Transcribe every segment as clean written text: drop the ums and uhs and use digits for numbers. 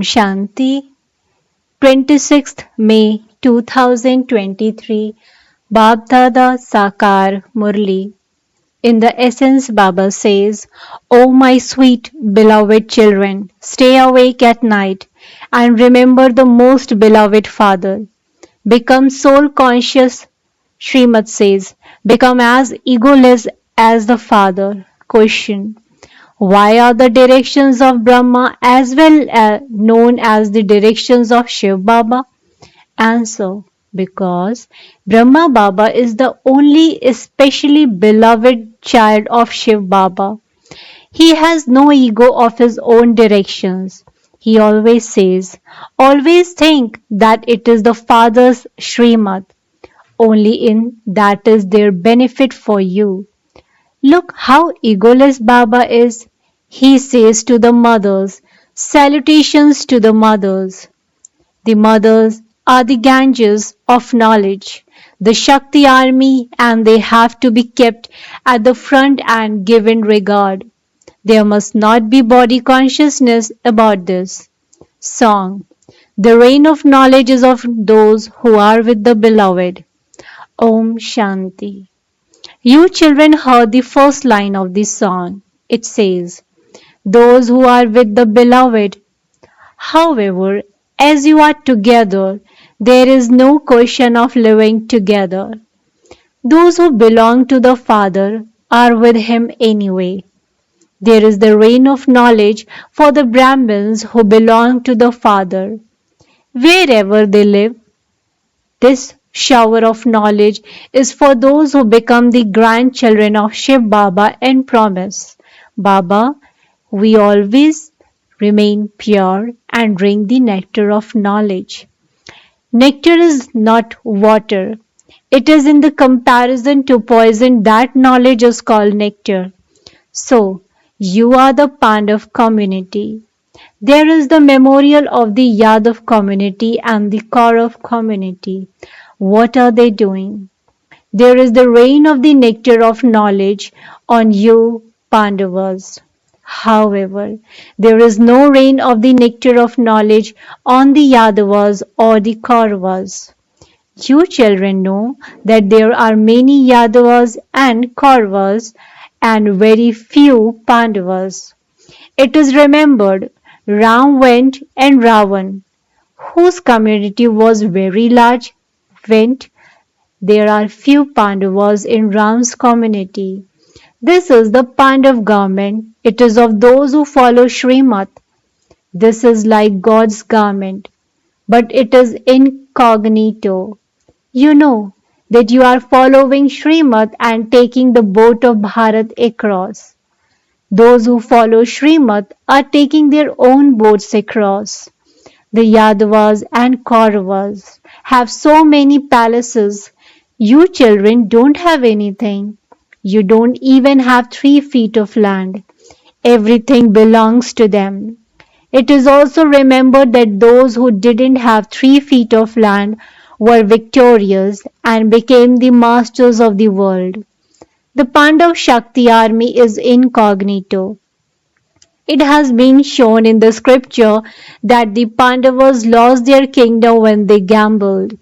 Shanti, 26th May 2023, Baapdada Sakar Murli. In the essence, Baba says, "O my sweet, beloved children, stay awake at night and remember the most beloved Father. Become soul conscious," Srimad says. Become as egoless as the Father. Question: why are the directions of Brahma as well known as the directions of Shiv Baba? Answer: because Brahma Baba is the only especially beloved child of Shiv Baba. He has no ego of his own directions. He always says, always think that it is the Father's Srimad. Only in that is their benefit for you. Look how egoless Baba is. He says to the mothers, salutations to the mothers. The mothers are the Ganges of knowledge, the Shakti army, and they have to be kept at the front and given regard. There must not be body consciousness about this. Song: the reign of knowledge is of those who are with the beloved. Om Shanti. You children heard the first line of this song. It says, those who are with the beloved. However, as you are together, there is no question of living together. Those who belong to the Father are with Him anyway. There is the reign of knowledge for the Brahmins who belong to the Father. Wherever they live, this shower of knowledge is for those who become the grandchildren of Shiv Baba and promise, Baba, we always remain pure and drink the nectar of knowledge. Nectar is not water. It is in the comparison to poison that knowledge is called nectar. So, you are the Pandav community. There is the memorial of the Yadav community and the Kaurav community. What are they doing? There is the rain of the nectar of knowledge on you, Pandavas. However, there is no rain of the nectar of knowledge on the Yadavas or the Kauravas. You children know that there are many Yadavas and Kauravas and very few Pandavas. It is remembered Ram went and Ravan, whose community was very large, went. There are few Pandavas in Ram's community. This is the Pandav garment. It is of those who follow Srimad. This is like God's garment, but it is incognito. You know that you are following Srimad and taking the boat of Bharat across. Those who follow Srimad are taking their own boats across. The Yadavas and Kauravas have so many palaces. You children don't have anything. You don't even have 3 feet of land. Everything belongs to them. It is also remembered that those who didn't have 3 feet of land were victorious and became the masters of the world. The Pandav Shakti army is incognito. It has been shown in the scripture that the Pandavas lost their kingdom when they gambled.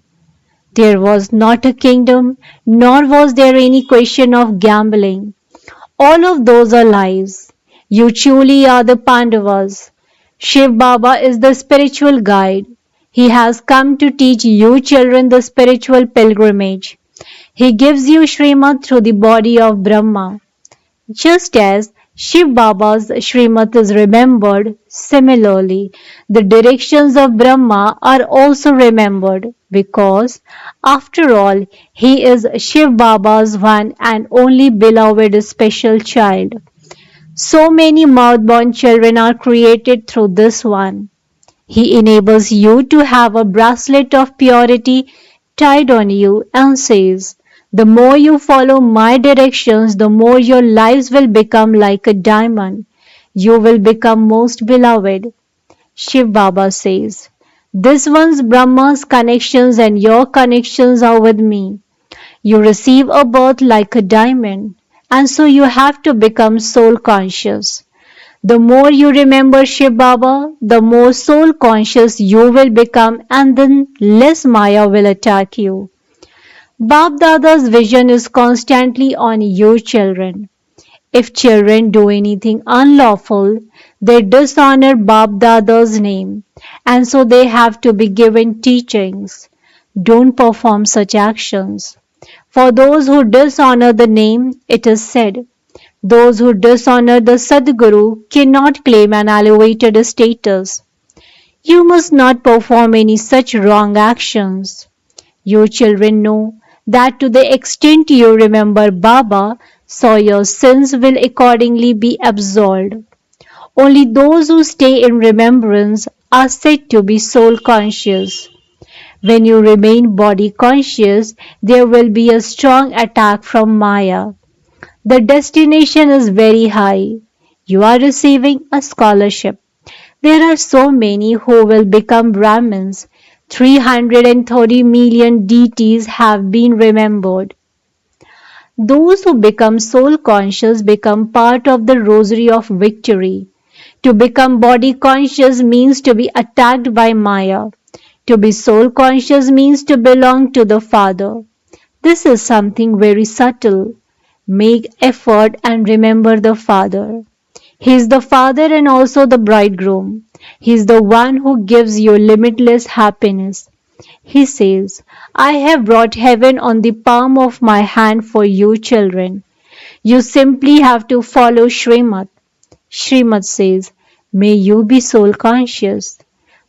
There was not a kingdom, nor was there any question of gambling. All of those are lies. You truly are the Pandavas. Shiv Baba is the spiritual guide. He has come to teach you children the spiritual pilgrimage. He gives you Srimad through the body of Brahma. Just as Shiv Baba's Srimad is remembered, similarly, the directions of Brahma are also remembered because, after all, he is Shiv Baba's one and only beloved special child. So many mouth-born children are created through this one. He enables you to have a bracelet of purity tied on you and says, the more you follow my directions, the more your lives will become like a diamond. You will become most beloved. Shiv Baba says, this one's Brahma's connections and your connections are with me. You receive a birth like a diamond, and so you have to become soul conscious. The more you remember Shiv Baba, the more soul conscious you will become, and then less Maya will attack you. Baapdada's vision is constantly on you children. If children do anything unlawful, they dishonor Baapdada's name, and so they have to be given teachings. Don't perform such actions. For those who dishonor the name, it is said, those who dishonor the Sadguru cannot claim an elevated status. You must not perform any such wrong actions. You children know that to the extent you remember Baba, so your sins will accordingly be absolved. Only those who stay in remembrance are said to be soul conscious. When you remain body conscious, there will be a strong attack from Maya. The destination is very high. You are receiving a scholarship. There are so many who will become Brahmins. 330 million deities have been remembered. Those who become soul conscious become part of the rosary of victory. To become body conscious means to be attacked by Maya. To be soul conscious means to belong to the Father. This is something very subtle. Make effort and remember the Father. He is the Father and also the bridegroom. He is the one who gives you limitless happiness. He says, I have brought heaven on the palm of my hand for you children. You simply have to follow Srimad. Srimad says, may you be soul conscious.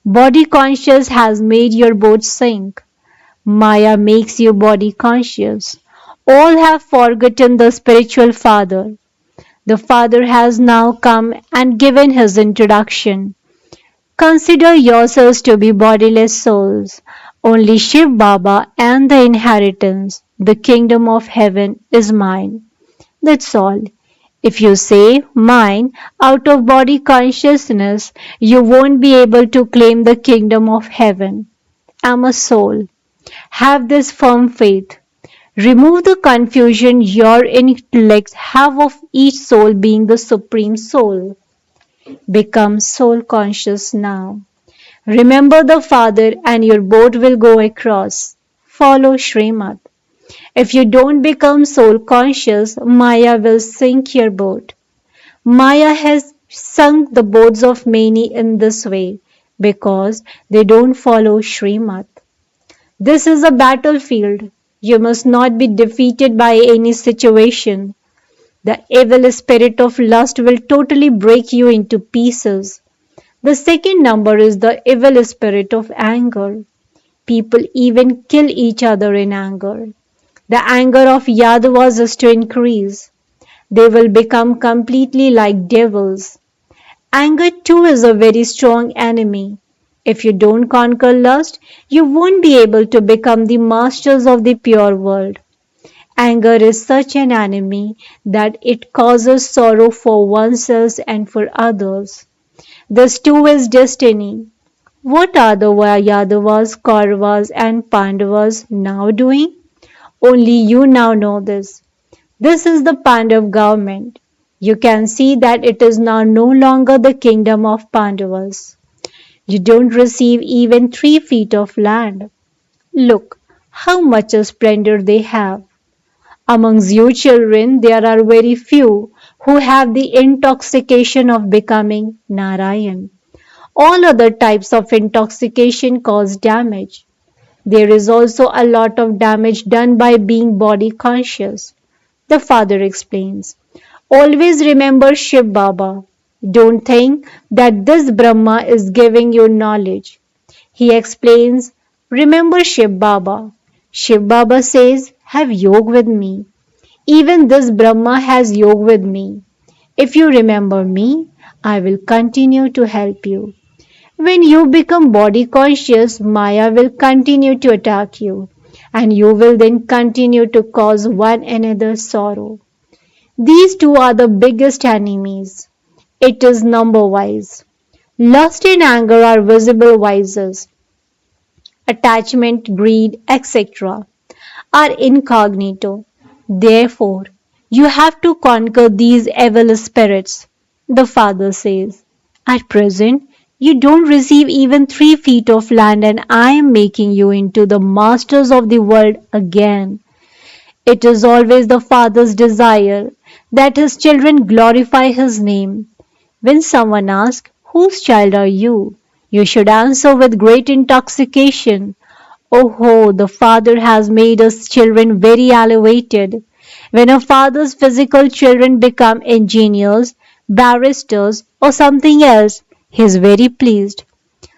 Body conscious has made your boat sink. Maya makes you body conscious. All have forgotten the spiritual father. The Father has now come and given his introduction. Consider yourselves to be bodiless souls. Only Shiv Baba and the inheritance, the kingdom of heaven, is mine. That's all. If you say mine out of body consciousness, you won't be able to claim the kingdom of heaven. I'm a soul. Have this firm faith. Remove the confusion your intellects have of each soul being the supreme soul. Become soul conscious now. Remember the Father and your boat will go across. Follow Srimad. If you don't become soul conscious, Maya will sink your boat. Maya has sunk the boats of many in this way because they don't follow Srimad. This is a battlefield. You must not be defeated by any situation. The evil spirit of lust will totally break you into pieces. The second number is the evil spirit of anger. People even kill each other in anger. The anger of Yadavas is to increase. They will become completely like devils. Anger too is a very strong enemy. If you don't conquer lust, you won't be able to become the masters of the pure world. Anger is such an enemy that it causes sorrow for oneself and for others. This too is destiny. What are the Yadavas, Kauravas and Pandavas now doing? Only you now know this. This is the Pandav government. You can see that it is now no longer the kingdom of Pandavas. You don't receive even 3 feet of land. Look how much splendor they have. Amongst you children, there are very few who have the intoxication of becoming Narayan. All other types of intoxication cause damage. There is also a lot of damage done by being body conscious. The Father explains. Always remember Shiv Baba. Don't think that this Brahma is giving you knowledge. He explains, remember Shiv Baba. Shiv Baba says, have yoga with me. Even this Brahma has yoga with me. If you remember me, I will continue to help you. When you become body conscious, Maya will continue to attack you, and you will then continue to cause one another sorrow. These two are the biggest enemies. It is number wise. Lust and anger are visible vices. Attachment, greed, etc. are incognito. Therefore, you have to conquer these evil spirits. The father says, "At present, you don't receive even 3 feet of land, and I am making you into the masters of the world again." It is always the father's desire that his children glorify his name. When someone asks, "Whose child are you?" you should answer with great intoxication, "Oh, ho, the Father has made us children very elevated." When a father's physical children become engineers, barristers, or something else, he is very pleased.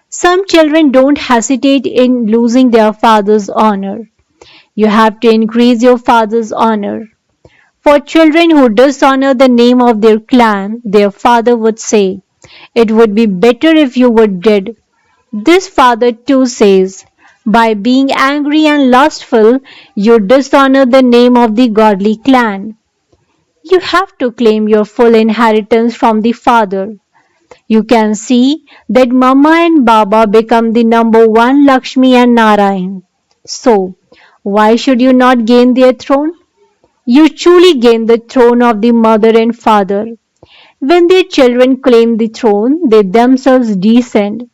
Some children don't hesitate in losing their father's honor. You have to increase your father's honor. For children who dishonor the name of their clan, their father would say, "It would be better if you were dead." This father too says, "By being angry and lustful, you dishonor the name of the godly clan." You have to claim your full inheritance from the father. You can see that Mama and Baba become the number one Lakshmi and Narayan. So, why should you not gain their throne? You truly gain the throne of the mother and father. When their children claim the throne, they themselves descend.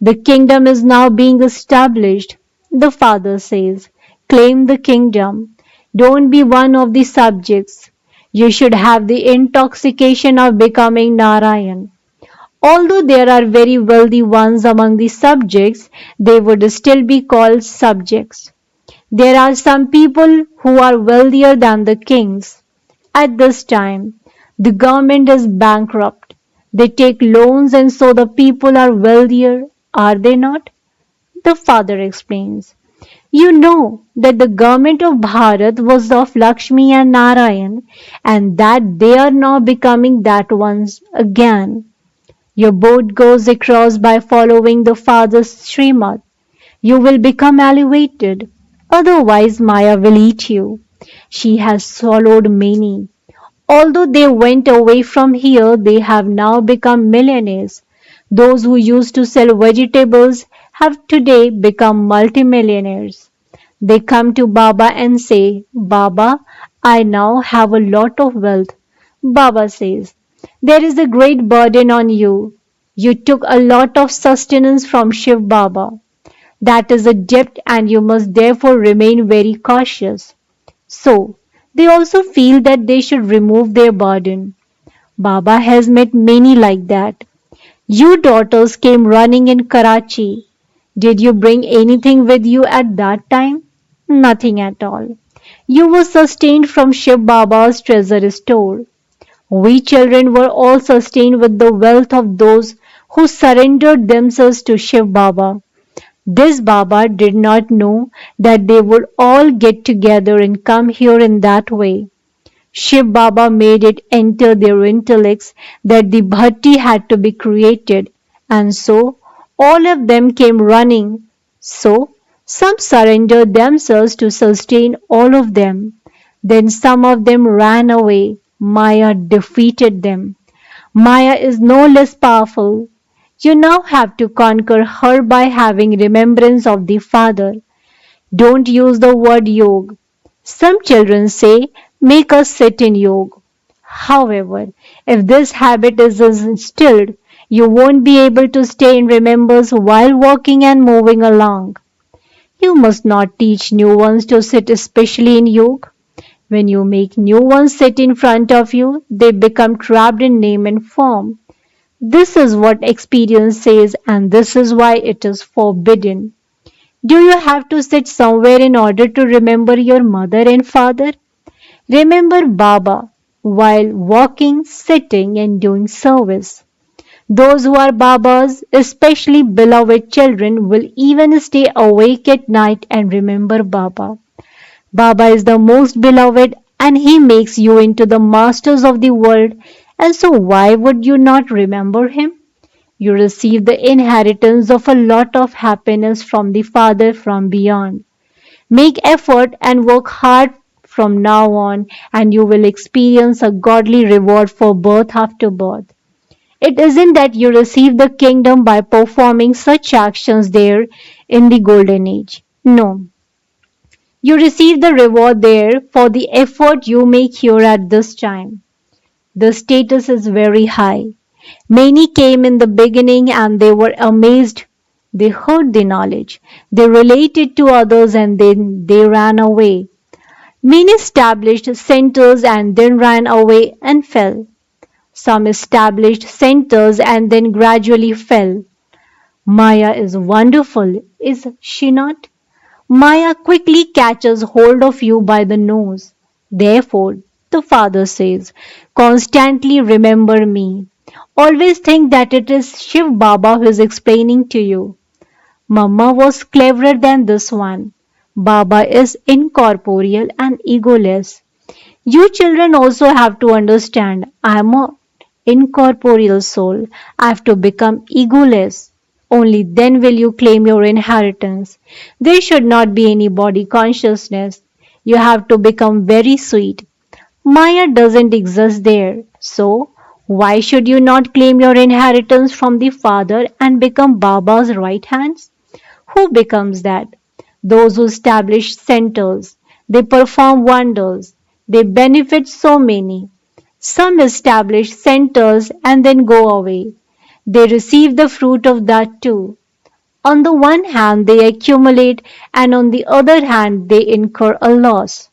The kingdom is now being established. The father says, "Claim the kingdom. Don't be one of the subjects. You should have the intoxication of becoming Narayan." Although there are very wealthy ones among the subjects, they would still be called subjects. There are some people who are wealthier than the kings. At this time, the government is bankrupt. They take loans and so the people are wealthier, are they not? The father explains. You know that the government of Bharat was of Lakshmi and Narayan and that they are now becoming that once again. Your boat goes across by following the father's Srimad. You will become elevated. Otherwise, Maya will eat you. She has swallowed many. Although they went away from here, they have now become millionaires. Those who used to sell vegetables have today become multimillionaires. They come to Baba and say, "Baba, I now have a lot of wealth." Baba says, "There is a great burden on you. You took a lot of sustenance from Shiv Baba. That is a debt and you must therefore remain very cautious." So, they also feel that they should remove their burden. Baba has met many like that. You daughters came running in Karachi. Did you bring anything with you at that time? Nothing at all. You were sustained from Shiv Baba's treasure store. We children were all sustained with the wealth of those who surrendered themselves to Shiv Baba. This Baba did not know that they would all get together and come here in that way. Shiv Baba made it enter their intellects that the bhatti had to be created, and so all of them came running. So some surrendered themselves to sustain all of them. Then some of them ran away. Maya defeated them. Maya is no less powerful. You now have to conquer her by having remembrance of the Father. Don't use the word yog. Some children say, "Make us sit in yog." However, if this habit is instilled, you won't be able to stay in remembrance while walking and moving along. You must not teach new ones to sit especially in yog. When you make new ones sit in front of you, they become trapped in name and form. This is what experience says, and this is why it is forbidden. Do you have to sit somewhere in order to remember your mother and father? Remember Baba while walking, sitting, and doing service. Those who are Babas, especially beloved children, will even stay awake at night and remember Baba. Baba is the most beloved and he makes you into the masters of the world, and so why would you not remember him? You receive the inheritance of a lot of happiness from the Father from beyond. Make effort and work hard from now on, and you will experience a godly reward for birth after birth. It isn't that you receive the kingdom by performing such actions there in the golden age. No, you receive the reward there for the effort you make here at this time. The status is very high. Many came in the beginning and they were amazed. They heard the knowledge. They related to others and then they ran away. Many established centers and then ran away and fell. Some established centers and then gradually fell. Maya is wonderful, is she not? Maya quickly catches hold of you by the nose. Therefore, the father says, constantly remember me. Always think that it is Shiv Baba who is explaining to you. Mama was cleverer than this one. Baba is incorporeal and egoless. You children also have to understand I am a incorporeal soul. I have to become egoless. Only then will you claim your inheritance. There should not be any body consciousness. You have to become very sweet. Maya doesn't exist there. So, why should you not claim your inheritance from the father and become Baba's right hands? Who becomes that? Those who establish centers. They perform wonders. They benefit so many. Some establish centers and then go away. They receive the fruit of that too. On the one hand, they accumulate, and on the other hand, they incur a loss.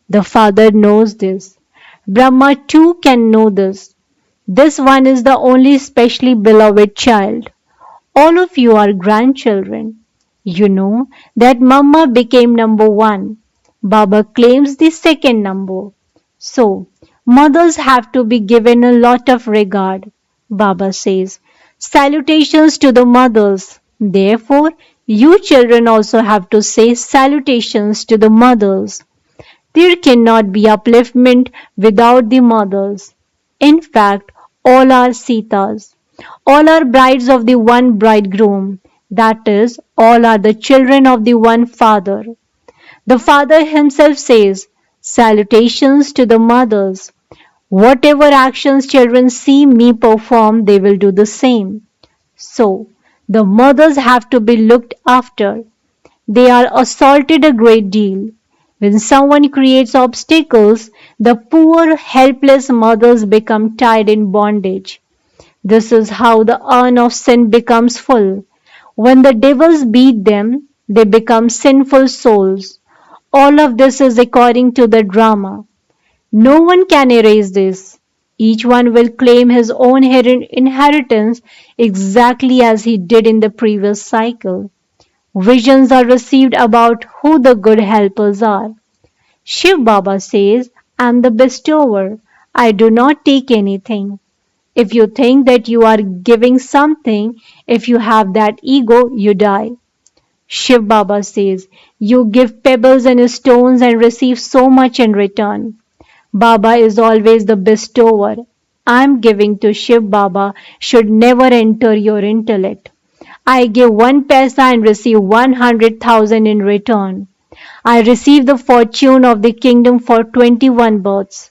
The Father knows this. Brahma too can know this. This one is the only specially beloved child. All of you are grandchildren. You know that Mama became number one. Baba claims the second number. So, mothers have to be given a lot of regard. Baba says, salutations to the mothers. Therefore, you children also have to say salutations to the mothers. There cannot be upliftment without the mothers. In fact, all are Sitas. All are brides of the one bridegroom. That is, all are the children of the one father. The father himself says, salutations to the mothers. Whatever actions children see me perform, they will do the same. So, the mothers have to be looked after. They are assaulted a great deal. When someone creates obstacles, the poor, helpless mothers become tied in bondage. This is how the urn of sin becomes full. When the devils beat them, they become sinful souls. All of this is according to the drama. No one can erase this. Each one will claim his own inheritance exactly as he did in the previous cycle. Visions are received about who the good helpers are. Shiv Baba says, I am the bestower. I do not take anything. If you think that you are giving something, if you have that ego, you die. Shiv Baba says, you give pebbles and stones and receive so much in return. Baba is always the bestower. I am giving to Shiv Baba should never enter your intellect. I give 1 paisa and receive 100,000 in return. I receive the fortune of the kingdom for 21 births.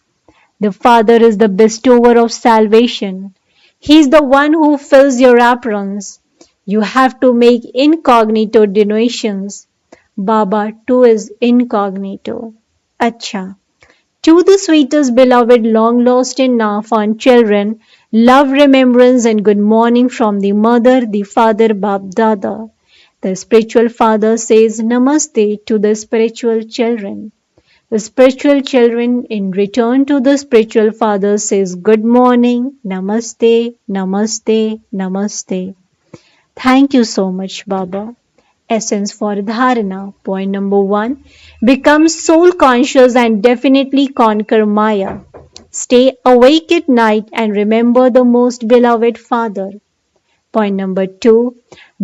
The Father is the bestower of salvation. He is the one who fills your aprons. You have to make incognito donations. Baba too is incognito. Acha. To the sweetest beloved long lost and now found children, love, remembrance and good morning from the mother, the father, Baapdada. The spiritual father says namaste to the spiritual children. The spiritual children in return to the spiritual father says good morning, namaste, namaste, namaste. Thank you so much, Baba. Essence for Dharana. Point number 1. Become soul conscious and definitely conquer Maya. Stay awake at night and remember the most beloved Father. Point number 2.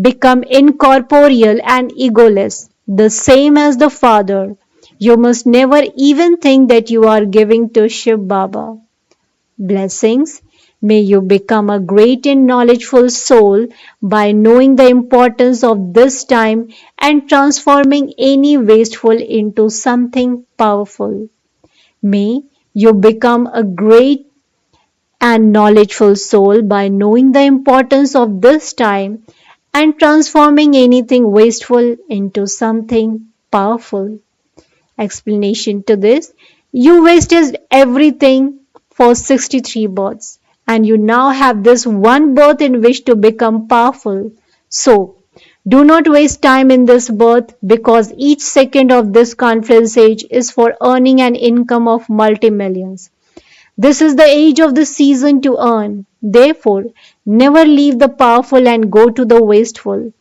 Become incorporeal and egoless, the same as the Father. You must never even think that you are giving to Shiv Baba. Blessings. May you become a great and knowledgeful soul by knowing the importance of this time and transforming any wasteful into something powerful. May you become a great and knowledgeful soul by knowing the importance of this time and transforming anything wasteful into something powerful. Explanation to this: you wasted everything for 63 births, and you now have this one birth in which to become powerful. So, do not waste time in this birth because each second of this conference age is for earning an income of multi-millions. This is the age of the season to earn. Therefore, never leave the powerful and go to the wasteful.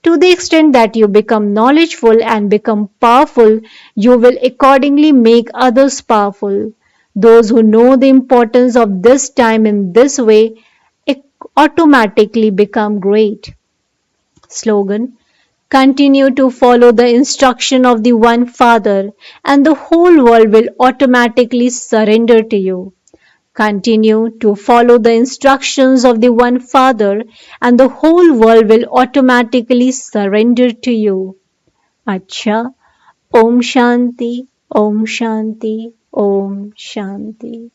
To the extent that you become knowledgeful and become powerful, you will accordingly make others powerful. Those who know the importance of this time in this way automatically become great. Slogan: continue to follow the instruction of the One Father, and the whole world will automatically surrender to you. Continue to follow the instructions of the One Father, and the whole world will automatically surrender to you. Acha. Om Shanti, Om Shanti, Om Shanti.